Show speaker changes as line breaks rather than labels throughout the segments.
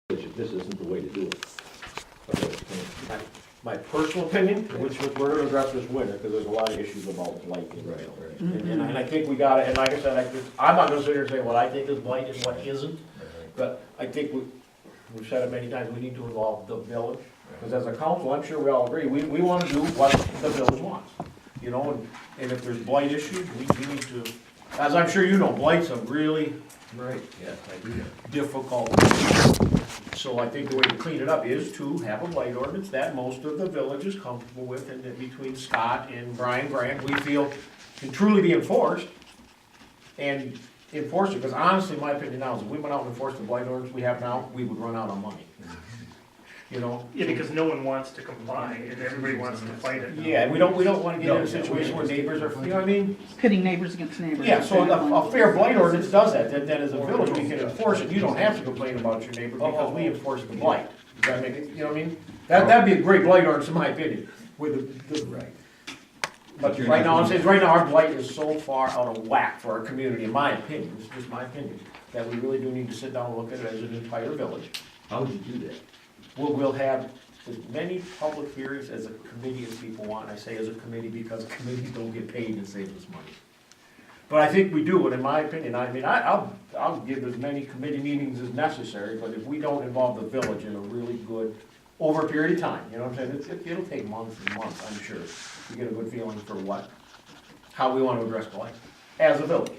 this isn't the way to do it.
My personal opinion, which we're gonna address this winter, because there's a lot of issues about blight in the
Right,
village.
right.
And I think we got it, and like I said, I'm not gonna sit here and say what I think is blight and what isn't, but I think we've said it many times, we need to involve the village. Because as a council, I'm sure we all agree, we wanna do what the village wants, you know, and if there's blight issues, we need to, as I'm sure you know, blight's a really
Right, yes, I do.
difficult. So I think the way to clean it up is to have a blight ordinance that most of the village is comfortable with, and that between Scott and Brian Grant, we feel can truly be enforced. And enforce it, because honestly, my opinion now is if we went out and enforced the blight ordinance we have now, we would run out of money. You know?
Yeah, because no one wants to comply, and everybody wants to fight it.
Yeah, we don't wanna get in a situation where neighbors are, you know what I mean?
Pitting neighbors against neighbors.
Yeah, so a fair blight ordinance does that, then as a village, we can enforce it, you don't have to complain about your neighbor because we enforce the blight. Does that make it, you know what I mean? That'd be a great blight ordinance in my opinion, with the.
Right.
But right now, I'm saying, right now, our blight is so far out of whack for our community, in my opinion, it's just my opinion, that we really do need to sit down and look at it as an entire village.
How would you do that?
We'll have as many public hearings as a committee as people want. I say as a committee because committees don't get paid to save us money. But I think we do it, in my opinion. I mean, I'll give as many committee meetings as necessary, but if we don't involve the village in a really good, over a period of time, you know what I'm saying? It'll take months and months, I'm sure, to get a good feeling for how we want to address blight as a village.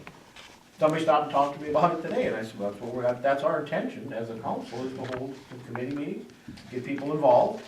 Somebody stopped and talked to me about it today, and I said, well, that's what that's our intention as a council, is to hold a committee meeting, get people involved,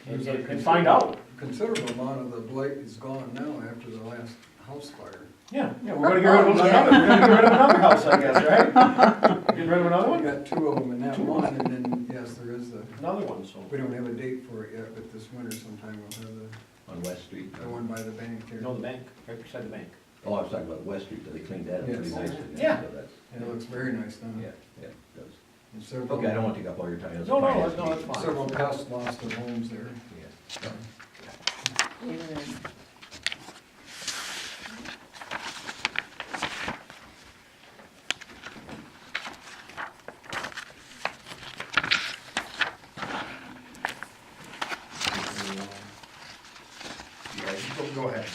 and find out.
Considerable amount of the blight is gone now after the last house fire.
Yeah, we're gonna get rid of another house, I guess, right? Getting rid of another
We
one?
got two of them in that one, and then, yes, there is
Another one, so.
we don't have a date for it yet, but this winter sometime we'll have
On West Street?
the one by the bank there.
No, the bank, right beside the bank.
Oh, I was talking about West Street, they cleaned that up pretty
Yes.
nicely.
Yeah.
So that's-
And it looks very nice now.
Yeah, yeah, it does.
And several-
Okay, I don't want to take up all your time.
No, that's fine.
Several past lost their homes there.
Yeah.
Go ahead.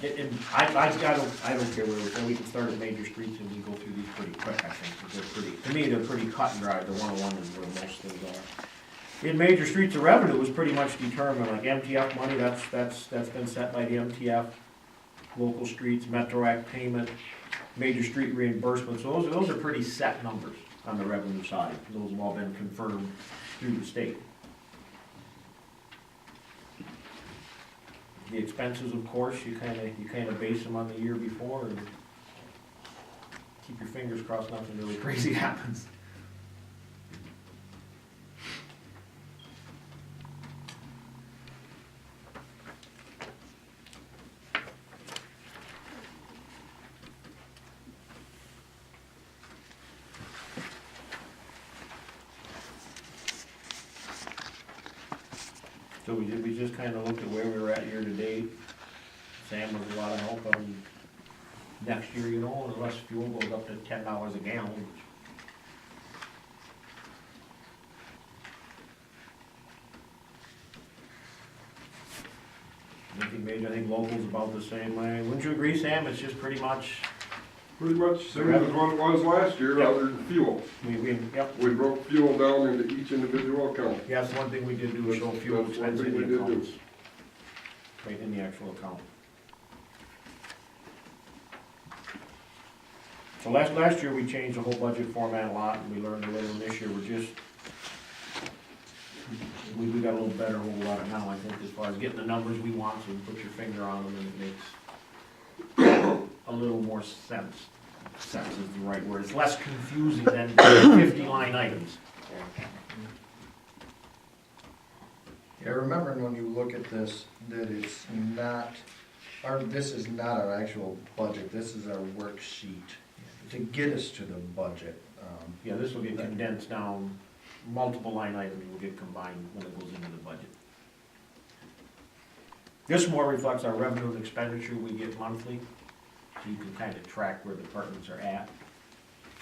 And I don't care where we go, we can start at major streets and we go through these pretty quick, I think, 'cause they're pretty, to me, they're pretty cut and dry, the 101 is where most things are. In major streets, the revenue was pretty much determined, like MTF money, that's been set by the MTF, local streets, Metro Act payment, major street reimbursement, so those are pretty set numbers on the revenue side, those have all been confirmed through the state. The expenses, of course, you kinda base them on the year before and keep your fingers crossed nothing really crazy happens. So we just kinda looked at where we were at year to date. Sam was a lot of help on next year, you know, unless fuel goes up to $10 a gallon. Nothing major, I think local's about the same way. Wouldn't you agree, Sam? It's just pretty much,
Pretty much same as what it was last year,
Yep.
other than fuel.
yep.
We broke fuel down into each individual account.
Yeah, that's one thing we did do, is show fuel
That's one
expense
thing
in
we
the
did do.
accounts. Right in the actual account. So last year, we changed the whole budget format a lot, and we learned a little, and this year, we got a little better hold on it now, I think, as far as getting the numbers we want, so you put your finger on them, and it makes a little more sense. Sense is the right word, it's less confusing than 50 line items.
Yeah, remembering when you look at this, that it's not, this is not our actual budget, this is our worksheet to get us to the budget.
Yeah, this will get condensed down, multiple line items will get combined when it goes into the budget. This more reflects our revenue and expenditure we get monthly, so you can kind of track where departments are at.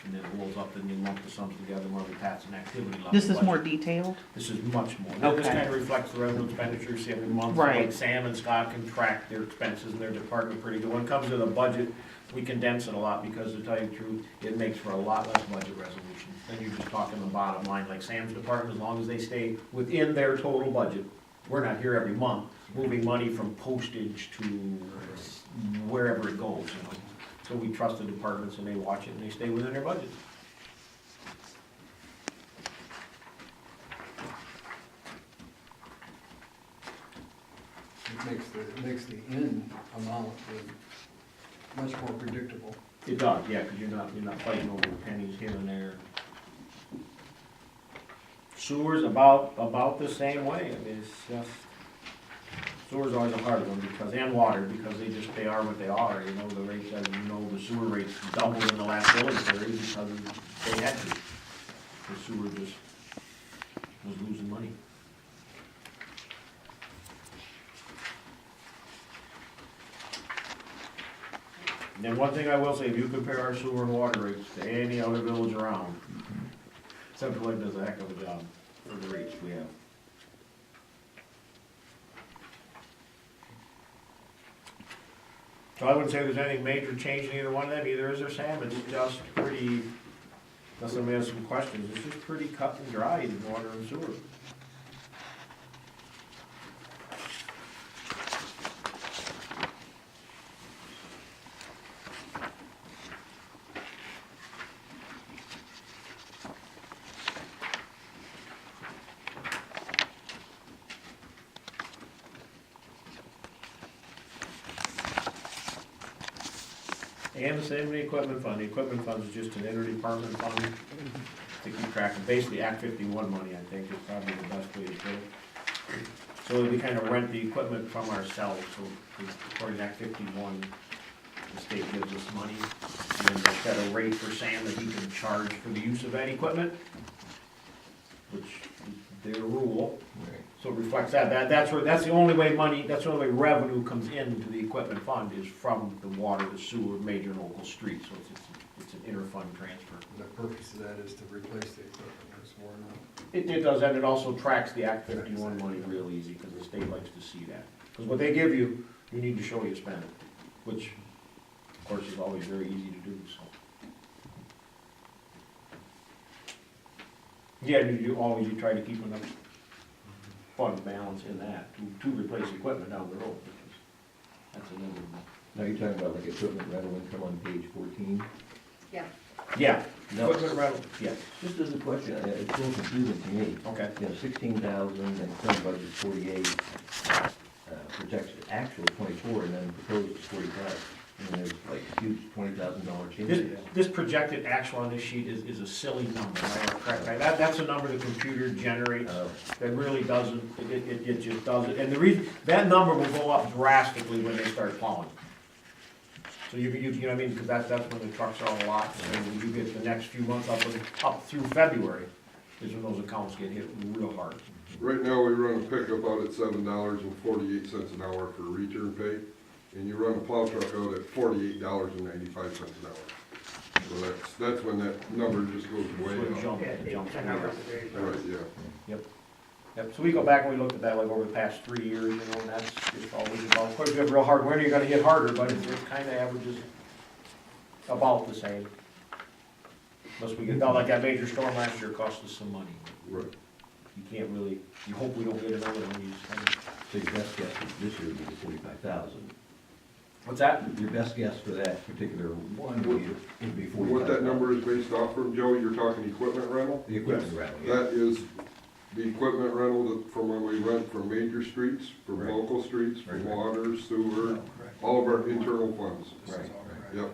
and then it rolls up, and you lump the sums together, where that's an activity level.
This is more
budget.
detailed?
This is much more. This
Okay.
kind of reflects the revenue expenditures every month. So
Right.
Like Sam and Scott can track their expenses in their department pretty good. When it comes to the budget, we condense it a lot, because to tell you the truth, it makes for a lot less budget resolution. Then you're just talking the bottom line, like Sam's department, as long as they stay within their total budget. We're not here every month, moving money from postage to wherever it goes, you know. So we trust the departments, and they watch it, and they stay within their budget.
It makes the end amount much more predictable.
It does, yeah, because you're not fighting over pennies here and there. Sewer's about the same way, I mean, it's just, sewer's always a hard one, because, and water, because they are what they are, you know, the rates, as you know, the sewer rates doubled in the last billing period because they had to. The sewer just was losing money. And then one thing I will say, if you compare our sewer and water rates to any other village around, Central Lake does a heck of a job for the rates we have. So I wouldn't say there's any major change in either one of them, either is there, Sam, it's just pretty, unless somebody has some questions, it's just pretty cut and dry in water and sewer. And the same with the equipment fund. The equipment fund is just an interdepartment fund to keep track of, basically Act 51 money, I think, is probably the best way to put it. So we kind of rent the equipment from ourselves, so according to Act 51, the state gives us money, and then they set a rate for Sam that he can charge for the use of that equipment, which is their rule.
Right.
So it reflects that, that's the only way money, that's the only way revenue comes into the equipment fund is from the water, the sewer, major local streets, so it's an inter-fund transfer.
The purpose of that is to replace the equipment that's worn out.
It does, and it also tracks the Act 51 money real easy, because the state likes to see that. Because what they give you, you need to show you spend it, which, of course, is always very easy to do, so. Yeah, you try to keep enough fund balance in that to replace equipment down the road, because that's another.
Now you're talking about like equipment rental income on page 14?
Yeah,
No.
equipment rental, yeah,
Just as a question, it's a little confusing to me.
okay.
You know, 16,000 and current budget is 48, projection actual 24, and then proposed is 45. And there's like a huge $20,000 change.
This projected actual on this sheet is a silly number, right? Correct, right? That's a number the computer generates, that really doesn't, it just doesn't, and the reason, that number will go up drastically when they start plowing. So you know what I mean, because that's when the trucks are on lots, and when you get the next few months up through February, is when those accounts get hit real hard.
Right now, we run a pickup out at $7.48 an hour for return pay, and you run a plow truck out at $48.95 an hour. So that's when that number just goes
So
way
it
up.
jumps,
Yeah,
it jumps.
10 hours a day.
Right, yeah.
Yep, so we go back and we looked at that like over the past 3 years, you know, and that's just always about, of course, if you have real hard winter, you're gonna hit harder, but it kind of averages about the same. Unless we get, not like that major storm last year cost us some money.
Right.
You can't really, you hope we don't get another one, you just kind of,
So your best guess this year would be the 45,000.
what's that?
Your best guess for that particular one would be 45,000.
What that number is based off from, Joe, you're talking equipment rental?
The equipment rental, yeah.
That is the equipment rental that, from when we rent from major streets, from
Right.
local streets, from
Right.
water, sewer, all of our internal funds.
Right, right.
Yep.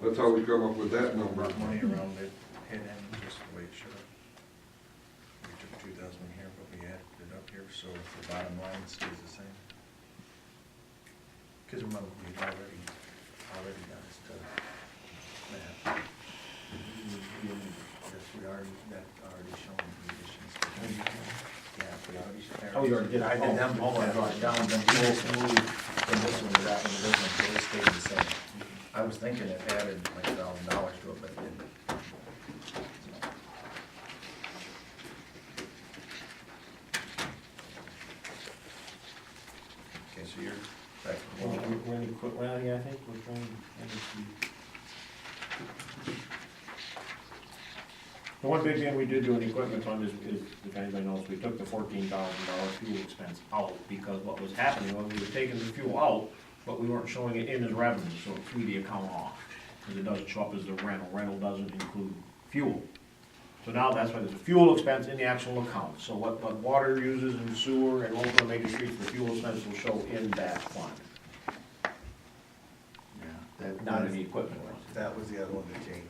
That's how we come up with that number.
Brought money around it, hit in just the way it should have. We took 2,000 here, but we added it up here, so the bottom line stays the same. Because remember, we've already done this to that. Yes, we already, that already shown conditions. Yeah, we already.
Oh, you already did.
I did them,
Oh,
all
yeah.
I brought down, then we just moved from this one to that one, to this one, so it stayed the same. I was thinking it added like $1,000 to it, but it didn't.
well, yeah, I think we're trying, the one big thing we did do in the equipment fund is, if anybody knows, we took the $14,000 fuel expense out, because what was happening was we were taking the fuel out, but we weren't showing it in as revenue, so it threw the account off, because it doesn't show up as the rental doesn't include fuel. So now that's why there's a fuel expense in the actual account, so what water uses and sewer and local and major streets, the fuel expense will show in that fund, not in the equipment fund.
That was the other one that changed.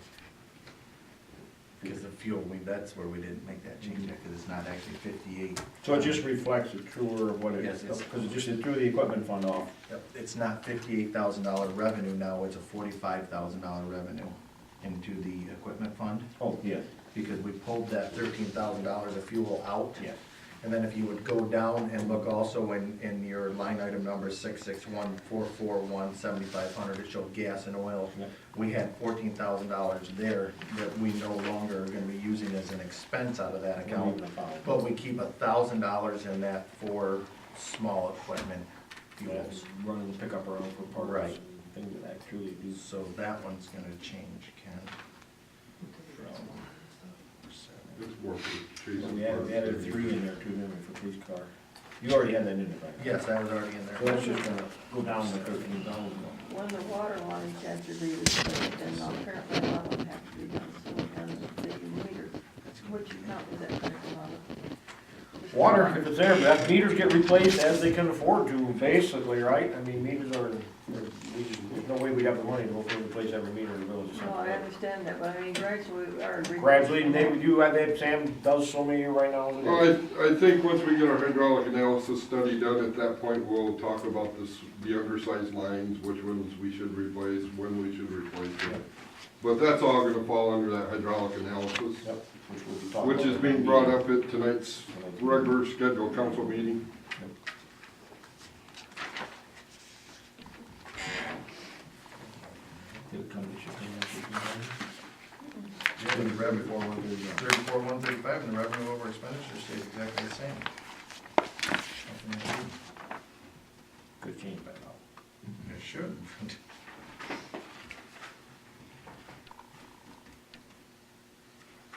Because the fuel, that's where we didn't make that change, because it's not actually 58.
So it just reflects the truer of what it
Yes,
is,
it's-
because it just threw the equipment fund off.
Yep, it's not $58,000 revenue now, it's a $45,000 revenue into the equipment fund,
Oh, yes,
because we pulled that $13,000 of fuel out.
yes.
And then if you would go down and look also in your line item number 661-441-7500, it showed gas and oil.
Yep.
We had $14,000 there that we no longer are gonna be using as an expense out of that account. But we keep $1,000 in that for small equipment fuels.
Running the pickup around for parts
Right.
and things that actually do.
So that one's gonna change, Ken.
It's more for chasing.
We added 3 in there too, didn't we, for police car? You already had that in there, right?
Yes, that was already in
So
there.
that's just gonna go down to 13,000.
When the water lines have to be replaced, then apparently a lot of them have to be done, so and the meter, which account is that coming from?
Water, if it's there, but meters get replaced as they can afford to, basically, right? I mean, meters are, there's no way we'd have the money to replace every meter in the village. of
No, I
Central.
understand that, but I mean, gradually, we are.
Gradually, Sam does so many right now.
Well, I think once we get our hydraulic analysis study done, at that point, we'll talk about this, the undersized lines, which ones we should replace, when we should replace them. But that's all gonna fall under that hydraulic analysis,
Yep, which we'll be talking
which is
about.
being brought up at tonight's regular scheduled council meeting.
Did it come, it should come
Yeah, the revenue, 34,135, and the revenue over expenditure stays exactly the same. Nothing to do.
Could change by now.
It should.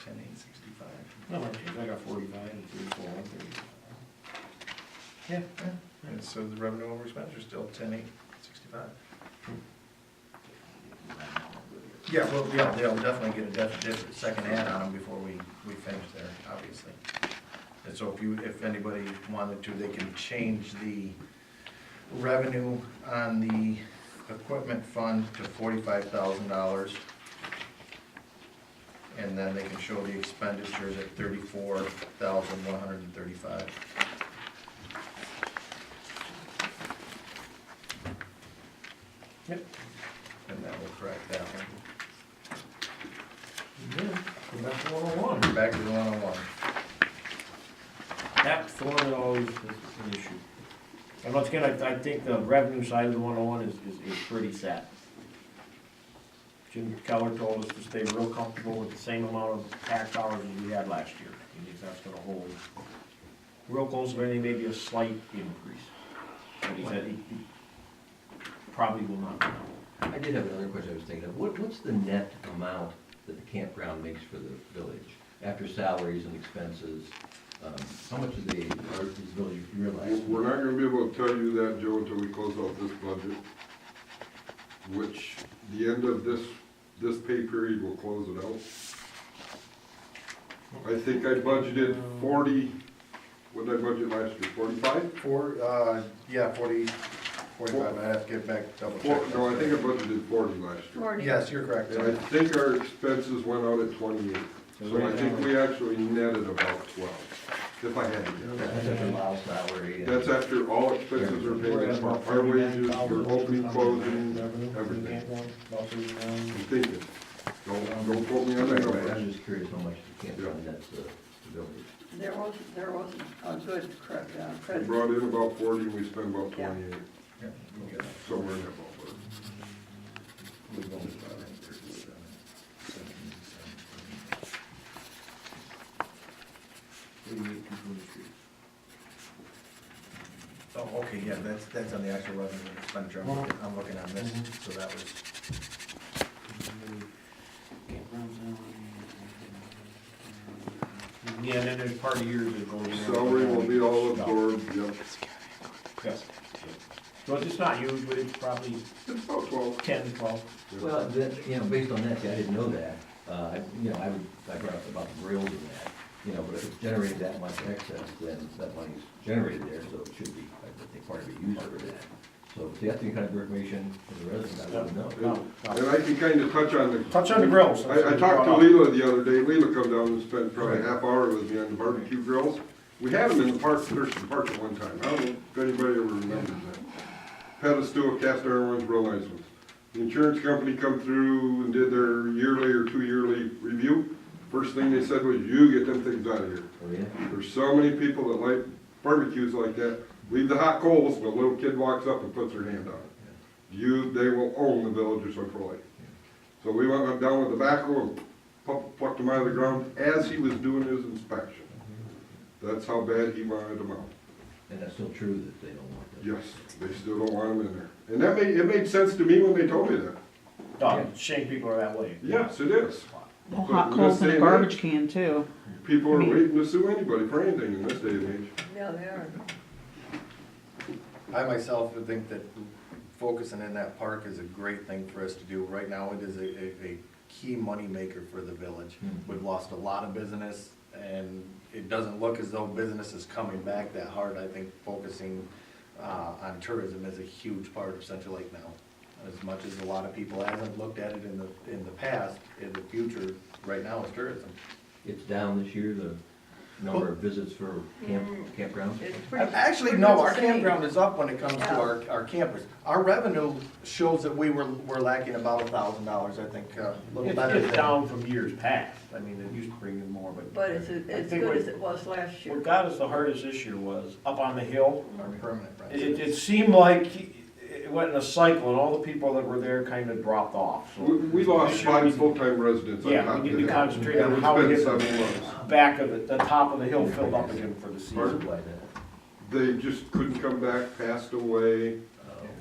10,865.
No, I changed. I got 45 and 34, 135.
Yeah. And so the revenue over expenditure is still 10,865. Yeah, well, yeah, they'll definitely get a second ad on them before we finish there, obviously. And so if anybody wanted to, they can change the revenue on the equipment fund to $45,000. And then they can show the expenditures at $34,135.
Yep.
And that will correct that one.
Yeah, go back to 101.
Back to the 101.
That formula always is an issue. And once again, I think the revenue side of the 101 is pretty set. Jim Keller told us to stay real comfortable with the same amount of tax dollars as we had last year. He thinks that's gonna hold real close to anything, maybe a slight increase. But he said he probably will not.
I did have another question I was thinking of. What's the net amount that the campground makes for the village? After salaries and expenses, how much does the village realize?
We're not gonna be able to tell you that, Joe, until we close out this budget, which the end of this pay period will close it out. I think I budgeted 40, what did I budget last year, 45?
45, I'd have to get back, double check.
No, I think I budgeted 40 last year.
40.
Yes, you're correct.
And I think our expenses went out at 28, so I think we actually netted about 12, if I had to
That's
guess.
after allow salary and.
That's after all expenses are paid, for our wages, for opening, closing, everything. I'm thinking, don't quote me on that number.
I'm just curious how much the campground nets the village.
There wasn't a good
We
credit.
brought in about 40, and we spent about
Yeah.
28,
Yeah, we'll get that.
somewhere in that ballpark.
We've only brought in 37, 77.
88, 223.
So, Oh, okay, yeah, that's on the actual revenue and expenditure, I'm looking on this, so that was,
Yeah, and then there's part of yours that goes in. there.
Salary will be all absorbed, yep.
Yes. So it's not huge, but it's probably
It's about 12.
10, 12.
Well, based on that, see, I didn't know that. I brought up about the grills and that, but if it's generating that much excess, then that money's generated there, so it should be, I think, part of it used for that. So, see, that's the kind of information for the residents I wouldn't know.
No,
And I can kind of touch on the.
Touch on the grills.
I talked to Leela the other day. Leela come down and spent probably a half hour with me on the barbecue grills. We had them in the park, Thurston Park at one time. I don't know if anybody ever remembers that. Pedestal, cast iron ones, real nice ones. The insurance company come through and did their yearly or 2-yearly review. First thing they said was, you get them things out of here.
Oh, yeah?
There's so many people that like barbecues like that. Leave the hot coals, and a little kid walks up and puts their hand on it. They will own the village of Central Lake. So we went down with the backhoe and plucked them out of the ground as he was doing his inspection. That's how bad he wanted them out.
And that's still true that they don't want that?
Yes, they still don't want them in there. And it made sense to me when they told me that.
Shame people are that way.
Yes, it is.
Well,
But
hot
in
coals
this
in
day
a
and
garbage
age,
can too.
People are
I mean-
waiting to sue anybody for anything in this day and age.
Yeah, they are.
I myself would think that focusing in that park is a great thing for us to do. Right now, it is a key moneymaker for the village. We've lost a lot of business, and it doesn't look as though business is coming back that hard. I think focusing on tourism is a huge part of Central Lake now. As much as a lot of people haven't looked at it in the past, in the future, right now is tourism.
It's down this year, the number of visits for campgrounds?
It's pretty.
Actually,
pretty
no,
much
our
the same.
campground is up when it comes to
Yeah.
our campers. Our revenue shows that we're lacking about $1,000, I think, a little better
It's
than.
down from years past. I mean, it used to bring in more, but.
But it's as good as it was last year.
What got us the hardest this year was up on the hill.
Our permanent
It
residents.
seemed like it went in a cycle and all the people that were there kind of dropped off. So
We lost
this year
5 full-time residents on
Yeah,
top
we
of
need to
that.
concentrate
And
on
it's
how we
been
get
7
the
months.
back of it, the top of the hill filled up again for the
Pardon?
season.
Like that.
They just couldn't come back, passed away.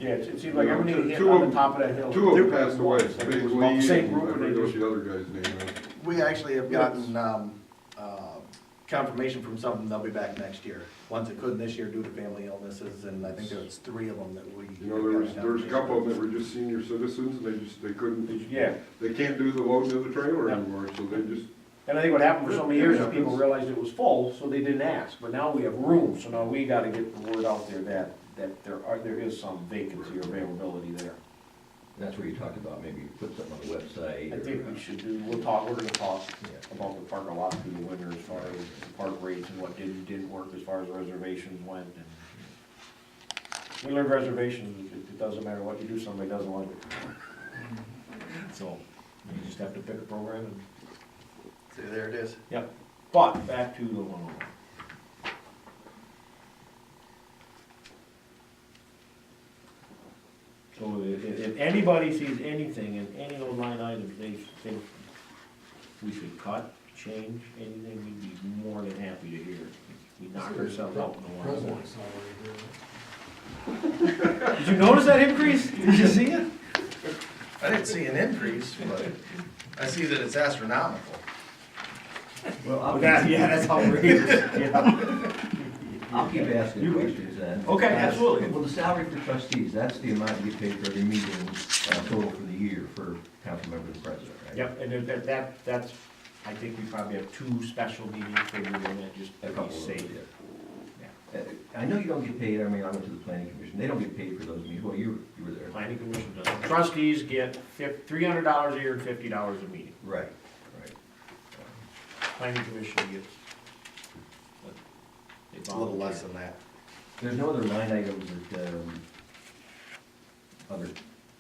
Yeah, it seemed like everything hit
Two
on
of
the top of that hill.
2 of them
There
passed
was
away,
one,
Big
it was about the
Lee,
same
and
group,
I
and they
forget what
just-
the other guy's name is.
We actually have gotten confirmation from some of them they'll be back next year. Ones that couldn't this year due to family illnesses, and I think there was 3 of them that we.
You know, there's a couple of them that were just senior citizens, and they couldn't,
Yeah,
they can't do the loading of the trailer
Yeah.
anymore, so they just,
and I think what happened for so many years is
Yeah.
people realized it was full, so they didn't ask. But now we have room, so now we gotta get the word out there that there is some vacancy or availability there.
That's where you talked about maybe put something on the website.
I
or-
think we should do, we're gonna talk about the park a lot through the winter as far as the park rates and what didn't work as far as reservations went. And we learned reservations, it doesn't matter what you do, somebody doesn't like it. So, you just have to pick a program and,
See, there it is.
but back to the 101. So if anybody sees anything in any of those line items, they think we should cut, change, anything, we'd be more than happy to hear. We knock ourselves out in the 101.
President's already here.
Did you notice that increase? Did you see it?
I didn't see an increase, but I see that it's astronomical.
Well, I'll
That's outrageous, yeah.
I'll keep asking questions then.
Okay, absolutely.
Well, the salary for trustees, that's the amount you get paid for every meeting, total for the year for council member and president, right?
Yep, and that's, I think we probably have 2 special meetings figured in it, just
A
to
couple
be
of
safe.
those, yeah. I know you don't get paid, I mean, I went to the planning commission, they don't get paid for those meetings, well, you were there.
Planning commission does. Trustees get $300 a year and $50 a meeting.
Right, right.
Planning commission gets.
It's a little less than that.
There's no other line items that, other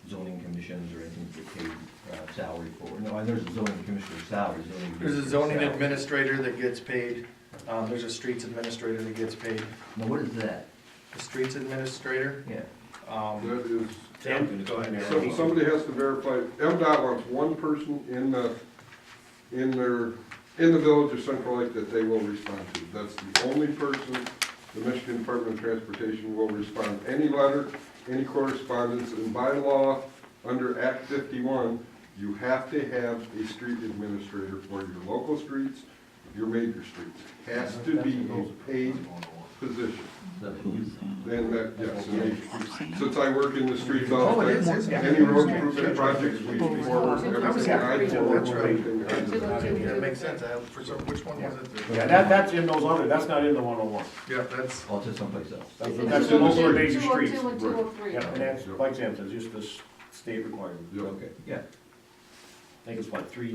zoning commissions or anything that pay salary for? No, and there's a zoning commissioner's salary, zoning.
There's a zoning
salary.
administrator that gets paid. There's a streets administrator that gets paid.
Now, what is that?
The streets administrator,
Yeah.
that is,
Sam,
go ahead.
somebody has to verify, MDOT wants one person in the village of Central Lake that they will respond to. That's the only person the Michigan Department of Transportation will respond any letter, any correspondence, and by law, under Act 51, you have to have a street administrator for your local streets, your major streets. Has to be a paid position. Then that, yes, and they- since I work in the streets all the time, any road improvement projects, we forward everything I forward everything.
That makes sense, for some, which one was it?
Yeah, that's in those other, that's not in the 101.
Yeah, that's,
Oh, it's just someplace else.
That's the local and major streets.
202 and 203.
Yeah, and that's, like Sam says, just the state requirement.
Yep.
Okay, yeah.
I think it's what, $300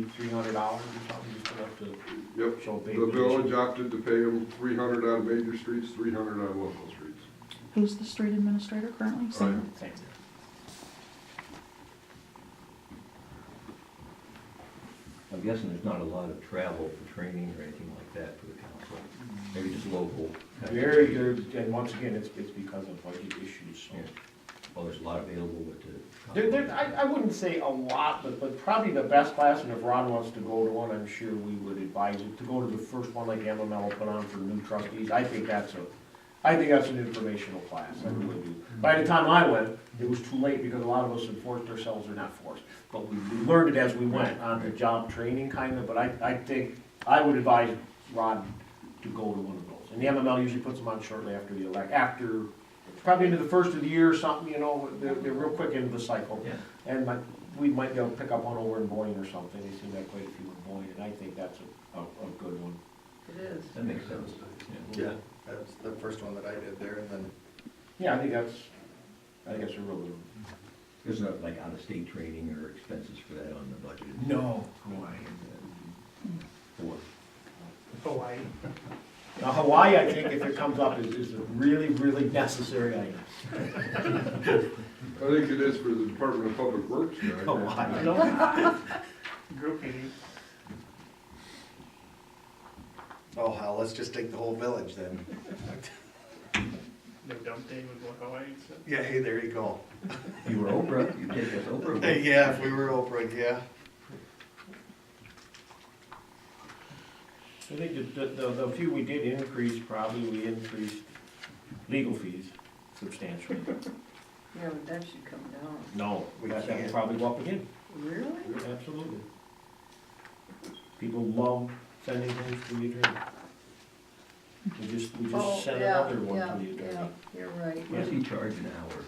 or something, just enough to
Yep,
show big.
the village opted to pay them 300 on major streets, 300 on local streets.
Who's the street administrator currently? Sam?
Same.
I'm guessing there's not a lot of travel for training or anything like that for the council. Maybe just local.
Very good, and once again, it's because of budget issues, so.
Yeah. Well, there's a lot available with the.
I wouldn't say a lot, but probably the best class, and if Ron wants to go to one, I'm sure we would advise it, to go to the first one like MML will put on for new trustees. I think that's an informational class, I really do. By the time I went, it was too late because a lot of us had forced ourselves, or not forced, but we learned it as we went, on the job training kind of, but I think, I would advise Ron to go to one of those. And the MML usually puts them on shortly after the after, probably into the first of the year or something, you know, they're real quick into the cycle.
Yeah.
And we might be able to pick up one over in Boyne or something, they seem to have quite a few in Boyne, and I think that's a good one.
It is.
That makes sense.
yeah, that's the first one that I did there, and then,
Yeah, I think that's a real good one.
There's not like out-of-state training or expenses for that on the budget.
No.
For,
Hawaii.
Now Hawaii, I think if it comes up, is a really, really necessary item.
I think it is for the Department of Public Works guy.
Hawaii.
Group meeting.
oh, hell, let's just take the whole village then.
No dump day would go Hawaii, so.
Yeah, hey, there you go.
if you were Oprah, you'd take us Oprah.
Yeah, if we were Oprah, yeah.
I think the few we did increase, probably we increased legal fees substantially.
Yeah, but that should come down.
No,
We
that
can't.
will probably go up again,
Really?
absolutely. People love sending things to the attorney. We
Oh,
just sent
yeah,
another one
yeah,
to the
yeah,
attorney.
you're right.
What does he charge an hour?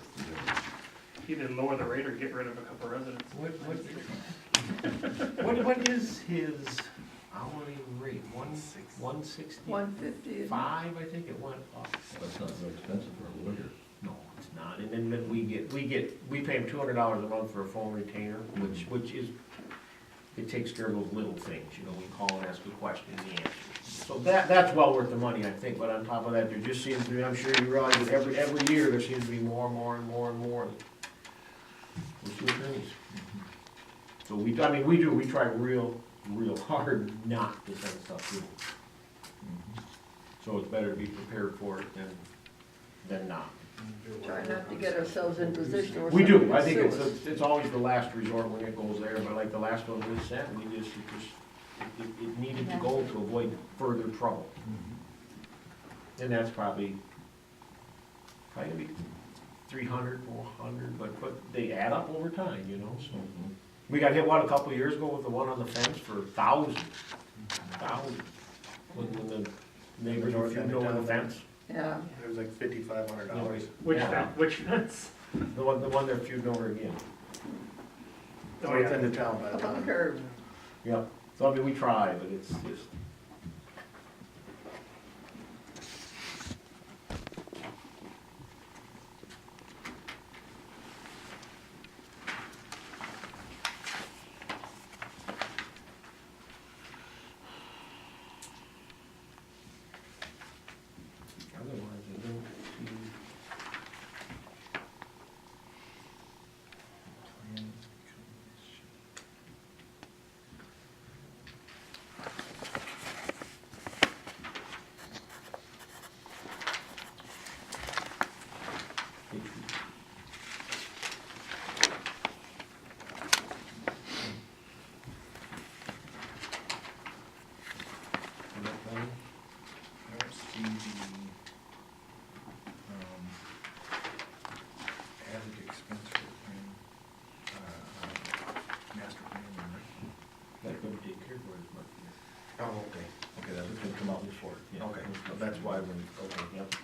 Either lower the rate or get rid of a couple residents.
What is his hourly rate? 165,
150.
I think it went up.
That's not very expensive for a lawyer.
No, it's not, and then we pay him $200 a month for a phone retainer, which is, it takes care of those little things, you know, we call and ask a question, and he answers. So that's well worth the money, I think, but on top of that, there just seems to be, I'm sure you realize that every year, there seems to be more and more and more and more with two attorneys. So we try real hard not to send stuff to them. So it's better to be prepared for it than not.
Try not to get ourselves in position where
We do,
somebody
I think
sue us.
it's always the last resort when it goes there, but like the last one we sent, it needed to go to avoid further trouble. And that's probably gonna be 300, 400, but they add up over time, you know, so. We got hit, a couple of years ago with the one on the fence for thousands. When the neighbors were feuding over the fence.
Yeah,
It was like $5,500.
Which,
Yeah.
which fence?
The one they're feuding over again.
Oh,
It's
yeah.
in the town by the
up on the
time.
curb.
Yep, so I mean, we try, but it's just. Otherwise, I don't see.
I don't see the
Oh, okay, okay,
It's gonna come out before, yeah.
okay, so that's why when, okay.
Yep,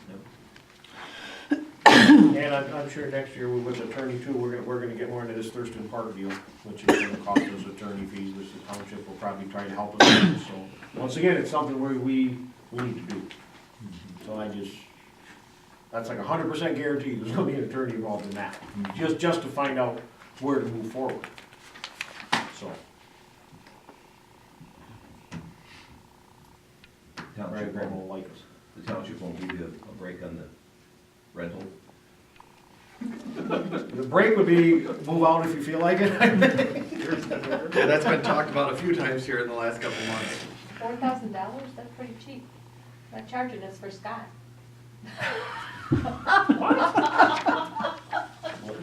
yep. And I'm sure next year with attorney too, we're gonna get more into this Thurston Park deal, which is gonna cost us attorney fees, which the township will probably try to help us with, so. Once again, it's something where we need to do. So that's like 100% guaranteed, there's gonna be an attorney involved in that, just to find out where to move forward. So,
Township
Greg
won't,
will like us.
the township won't give you a break on the rental.
The break would be move out if you feel like it.
Yeah, that's been talked about a few times here in the last couple months.
$4,000, that's pretty cheap. Not charging us for Scott.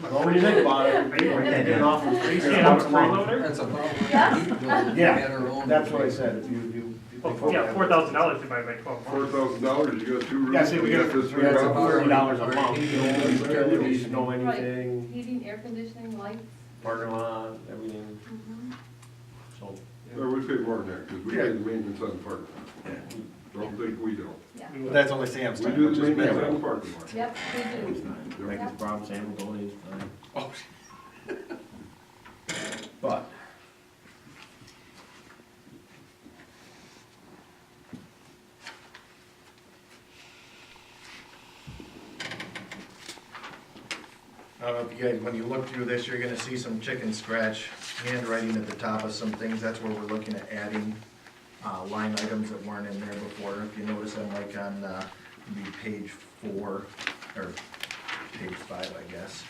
Well, when you think about it, we're getting off of free.
That's a freeloader?
That's a problem.
Yes.
Yeah, that's what I said, if you.
Yeah, $4,000 divided by 12 months.
$4,000, you got two roofs.
Yeah, see, we got
this
$30
$3,000.
a month, you know, utilities, know anything,
Heating, air conditioning, lights.
parking lot, everything,
Mhm.
so.
Or we pay more than that, because we pay the maintenance on the parking lot. Don't think we don't.
Yeah.
But that's only Sam's
We
time,
do
which
the
is
maintenance on
minimal.
the parking lot.
Yep, we do.
Make this problem, Sam will donate,
Oh,
but.
I don't know if you guys, when you look through this, you're gonna see some chicken scratch handwriting at the top of some things. That's where we're looking at adding, line items that weren't in there before. If you notice them like on, be page 4, or page 5, I guess.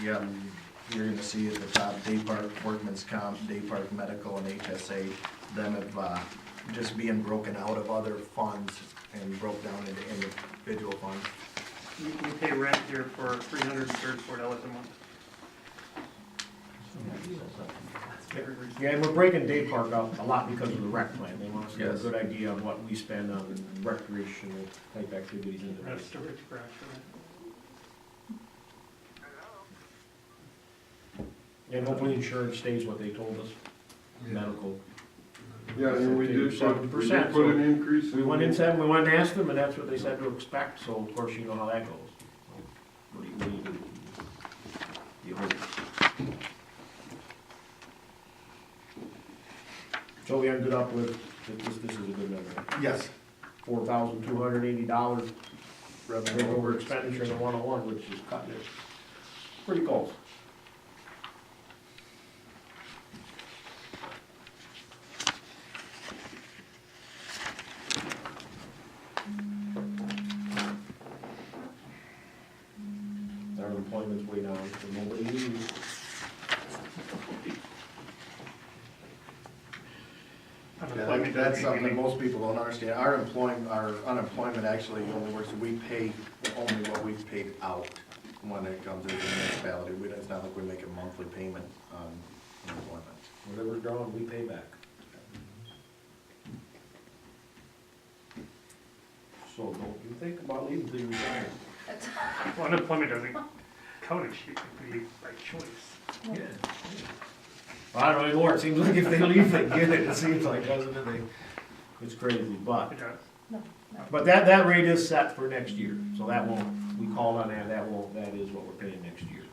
Yep, you're gonna see at the top, Day Park Workman's Comp, Day Park Medical, and HSA. Them have, just being broken out of other funds and broke down into individual funds.
We pay rent here for $334 a month.
Yeah, and we're breaking Day Park up a lot because of the rec plan. They want us to get a
Yes.
good idea of what we spend on recreational type activities in the rec.
That's the rich crash, right?
And hopefully insurance stays what they told us, medical.
Yeah, and we did put
7%,
put an increase.
We went in, said, we went and asked them, and that's what they said to expect, so of course you know how that goes. What do you do? You hope. So we ended up with, this is a good number,
Yes.
$4,280 revenue over expenditure in the 101, which is cutting it pretty close. Our employment's way down, so nobody leaves.
Yeah, that's something that most people don't understand. Our unemployment actually only works, we pay only what we've paid out when it comes to the municipality. It's not like we make a monthly payment on unemployment.
Whatever's drawn, we pay back. So don't you think about leaving till you retire.
Well, unemployment doesn't count as shit, it could be by choice.
Yeah. Well, I don't know anymore, it seems like if they leave, they get it, it seems like, doesn't it? It's crazy, but,
It does.
No, no.
but that rate is set for next year, so that won't, we called on that, that is what we're paying next year.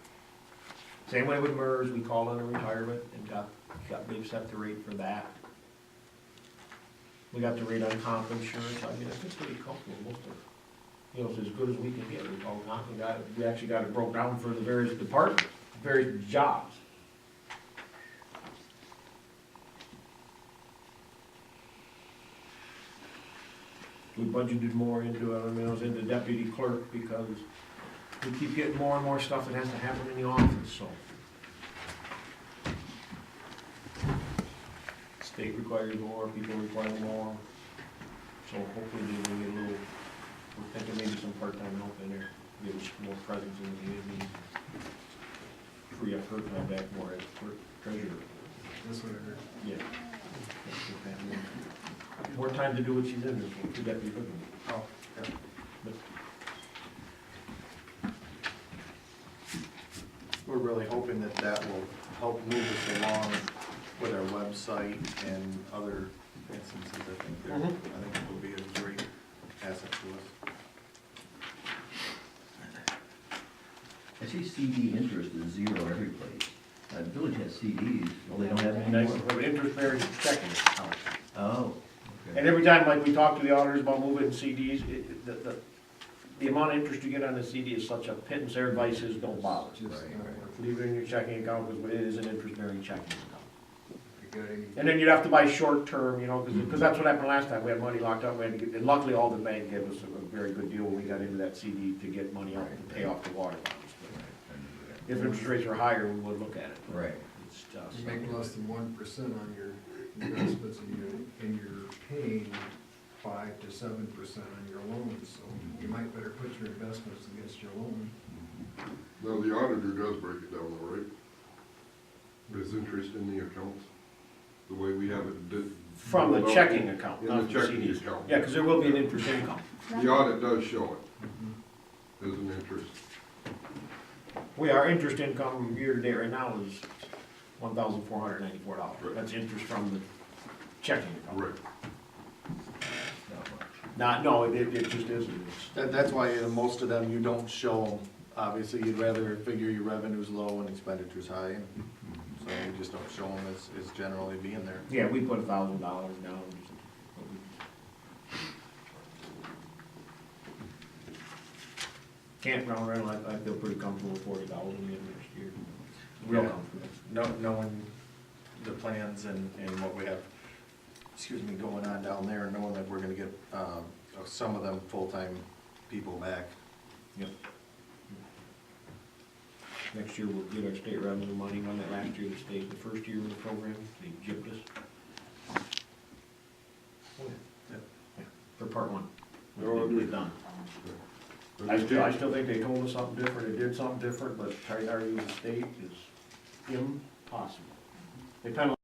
Same way with MERS, we called on a retirement and they've set the rate for that. We got the rate on comp insurance, I mean, I think pretty comfortable, most of it. You know, it's as good as we can get, we called comp, we actually got it broke down for the various departments, various jobs. We budgeted more into it, I mean, I was into deputy clerk because we keep getting more and more stuff that has to happen in the office, so. State requires more, people require more, so hopefully we will get a little, we're thinking maybe some part-time help in there, give us more presence in the community. Free up her time back more as treasurer.
That's what I heard.
Yeah. More time to do what she's in there for, to deputy clerk.
Oh, yeah. We're really hoping that that will help move us along with our website and other, and some there.
Mhm.
I think it would be a great asset to us.
I see CD interest is zero every place. The village has CDs, well, they don't have any
Nice,
anymore.
with interest-bearing checking account.
Oh,
And
okay.
every time, like, we talk to the auditors about moving CDs, the amount of interest you get on the CD is such a pittance, their advice is don't bother.
Just not worth it.
Leave it in your checking account, because it is an interest-bearing checking account.
If you got any-
And then you'd have to buy short-term, you know, because that's what happened last time, we had money locked up, we had to get, and luckily, all the bank gave us a very good deal when we got into that CD to get money out to pay off the water bonds. If interest rates are higher, we would look at it.
Right.
It's just.
You make less than 1% on your investments and you're paying 5 to 7% on your loans, so you might better put your investments against your loan.
Now, the auditor does break it down though, right? There's interest in the accounts, the way we have it.
From the
rolled out
checking account,
In
not
the
the
checking
CDs.
account.
Yeah, because there will be an interest income.
The audit does show it as an interest.
Our interest income year to date right now is $1,494.
Right.
That's interest from the checking account.
Right.
Not, no, it just isn't.
That's why most of them, you don't show them. Obviously, you'd rather figure your revenue's low and expenditures high, and so you just don't show them as generally being there.
Yeah, we put $1,000 down. Campground rental, I feel pretty comfortable with $40 in the next year. Real
Yeah.
comfortable.
Knowing the plans and what we have, going on down there, knowing that we're gonna get, some of them full-time people back.
Yep. Next year, we'll get our state revenue money, run that last year, the first year of the program, they gypped us. Yeah, for part one. It's done. I still think they told us something different, they did something different, but trying to argue with the state is impossible. They penalize